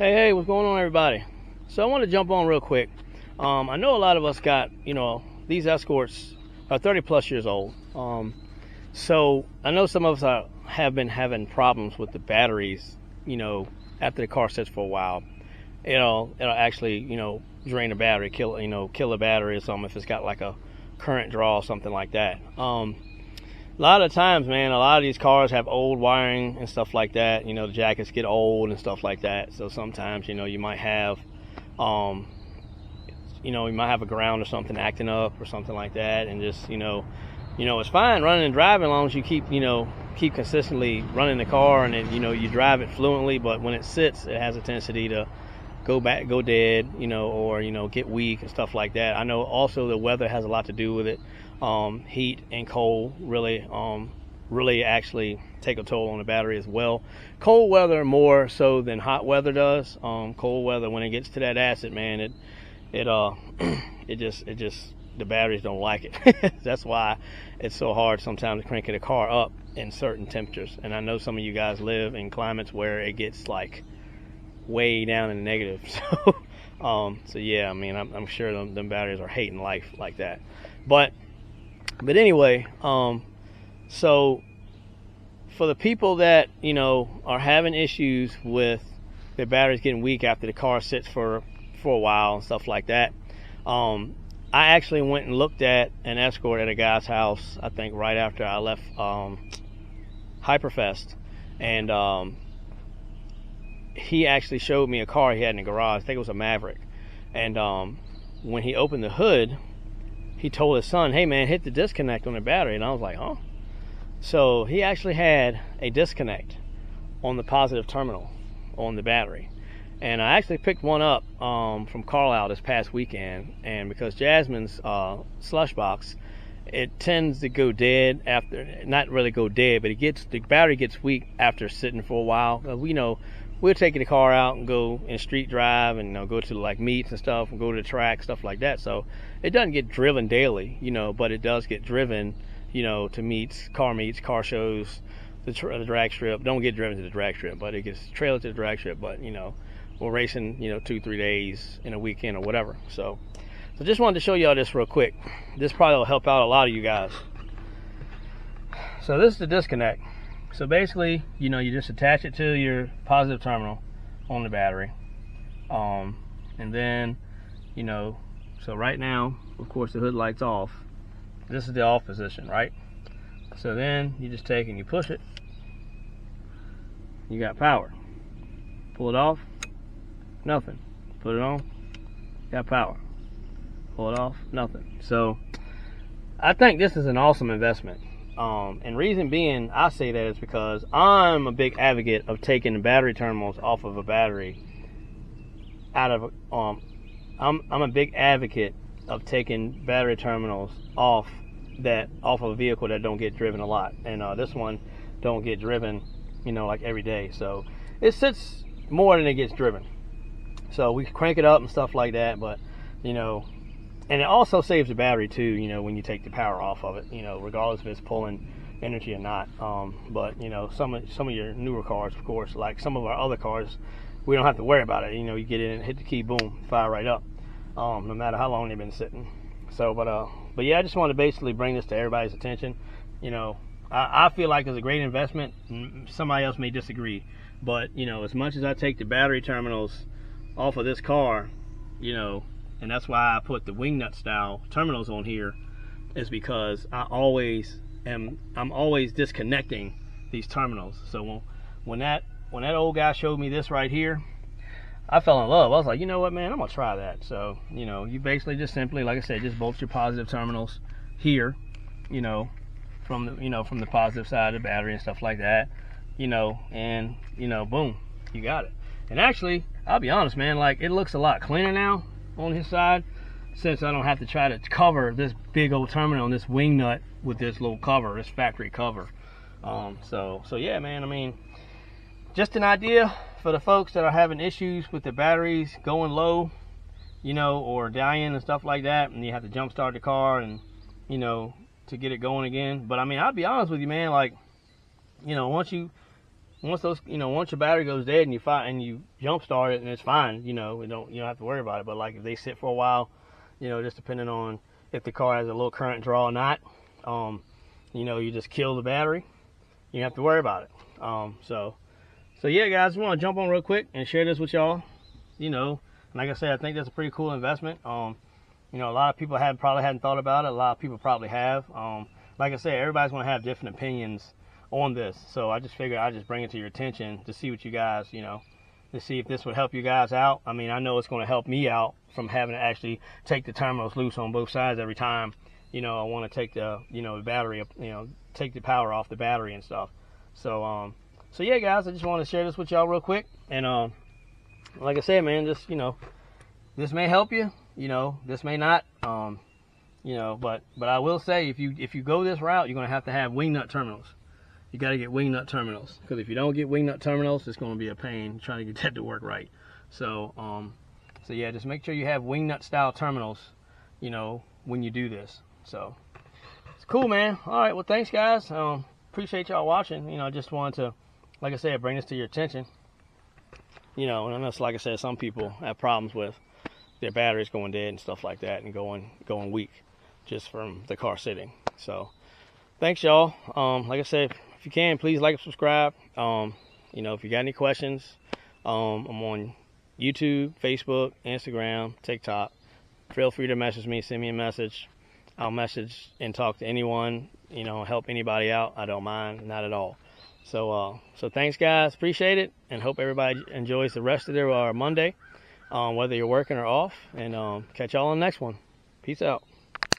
Hey, what's going on, everybody? So I want to jump on real quick. I know a lot of us got, these Escorts are 30 plus years old. So I know some of us have been having problems with the batteries, after the car sits for a while. It'll actually, drain the battery, kill the battery or something if it's got like a current draw or something like that. A lot of times, man, a lot of these cars have old wiring and stuff like that. The jackets get old and stuff like that. So sometimes, you might have, you might have a ground or something acting up or something like that. And just, it's fine running and driving as long as you keep consistently running the car and then, you drive it fluently. But when it sits, it has a tendency to go dead, or, get weak and stuff like that. I know also the weather has a lot to do with it. Heat and cold really actually take a toll on the battery as well. Cold weather more so than hot weather does. Cold weather, when it gets to that acid, man, it just the batteries don't like it. That's why it's so hard sometimes to crank a car up in certain temperatures. And I know some of you guys live in climates where it gets like way down in the negative. So yeah, I mean, I'm sure them batteries are hating life like that. But anyway, so for the people that, are having issues with their batteries getting weak after the car sits for a while and stuff like that, I actually went and looked at an Escort at a guy's house, I think right after I left Hyperfest. And he actually showed me a car he had in the garage. I think it was a Maverick. And when he opened the hood, he told his son, hey man, hit the disconnect on the battery. And I was like, huh? So he actually had a disconnect on the positive terminal on the battery. And I actually picked one up from Carlisle this past weekend. And because Jasmine's slush box, it tends to go dead after, not really go dead, but the battery gets weak after sitting for a while. We're taking the car out and go in street drive and go to like meets and stuff and go to the track, stuff like that. So it doesn't get driven daily, but it does get driven, to meets, car shows, the drag strip. Don't get driven to the drag strip, but it gets trailed to the drag strip. But, we're racing, 2-3 days in a weekend or whatever. So just wanted to show y'all this real quick. This probably will help out a lot of you guys. So this is the disconnect. So basically, you just attach it to your positive terminal on the battery. And then, so right now, of course, the hood light's off. This is the off position, right? So then you just take and you push it. You got power. Pull it off, nothing. Put it on, got power. Pull it off, nothing. So I think this is an awesome investment. And reason being I say that is because I'm a big advocate of taking the battery terminals off of a battery out of I'm a big advocate of taking battery terminals off of a vehicle that don't get driven a lot. And this one don't get driven, like every day. So it sits more than it gets driven. So we crank it up and stuff like that, but and it also saves the battery too, when you take the power off of it, regardless if it's pulling energy or not. But some of your newer cars, of course, like some of our other cars, we don't have to worry about it. You get in and hit the key, boom, fire right up, no matter how long they've been sitting. So, but yeah, I just want to basically bring this to everybody's attention. I feel like it's a great investment. Somebody else may disagree, but as much as I take the battery terminals off of this car, and that's why I put the wing nut style terminals on here, is because I'm always disconnecting these terminals. So when that old guy showed me this right here, I fell in love. I was like, you know what, man, I'm gonna try that. So you basically just simply, like I said, just bolt your positive terminals here, from the positive side of the battery and stuff like that, and boom, you got it. And actually, I'll be honest, man, like it looks a lot cleaner now on his side, since I don't have to try to cover this big old terminal and this wing nut with this little cover, this factory cover. So yeah, man, I mean, just an idea for the folks that are having issues with the batteries going low, or dying and stuff like that, and you have to jump start the car and to get it going again. But I mean, I'll be honest with you, man, like once you once those, once your battery goes dead and you jump start it and it's fine, you don't have to worry about it. But like if they sit for a while, just depending on if the car has a low current draw or not, you just kill the battery. You don't have to worry about it. So yeah, guys, I want to jump on real quick and share this with y'all. Like I said, I think that's a pretty cool investment. A lot of people probably hadn't thought about it. A lot of people probably have. Like I said, everybody's going to have different opinions on this. So I just figured I'd just bring it to your attention to see what you guys, to see if this would help you guys out. I mean, I know it's going to help me out from having to actually take the terminals loose on both sides every time, I want to take the, the battery, take the power off the battery and stuff. So yeah, guys, I just want to share this with y'all real quick. And like I said, man, just, this may help you, this may not, but I will say if you go this route, you're going to have wing nut terminals. You got to get wing nut terminals, because if you don't get wing nut terminals, it's going to be a pain trying to get that to work right. So yeah, just make sure you have wing nut style terminals, when you do this. So it's cool, man. All right, well, thanks, guys. Appreciate y'all watching. I just wanted to, like I said, bring this to your attention. And I know, like I said, some people have problems with their batteries going dead and stuff like that, and going weak just from the car sitting. So thanks, y'all. Like I said, if you can, please like and subscribe. If you got any questions, I'm on YouTube, Facebook, Instagram, TikTok. Feel free to message me, send me a message. I'll message and talk to anyone, help anybody out. I don't mind, not at all. So thanks, guys. Appreciate it, and hope everybody enjoys the rest of their Monday, whether you're working or off. And catch y'all on the next one. Peace out.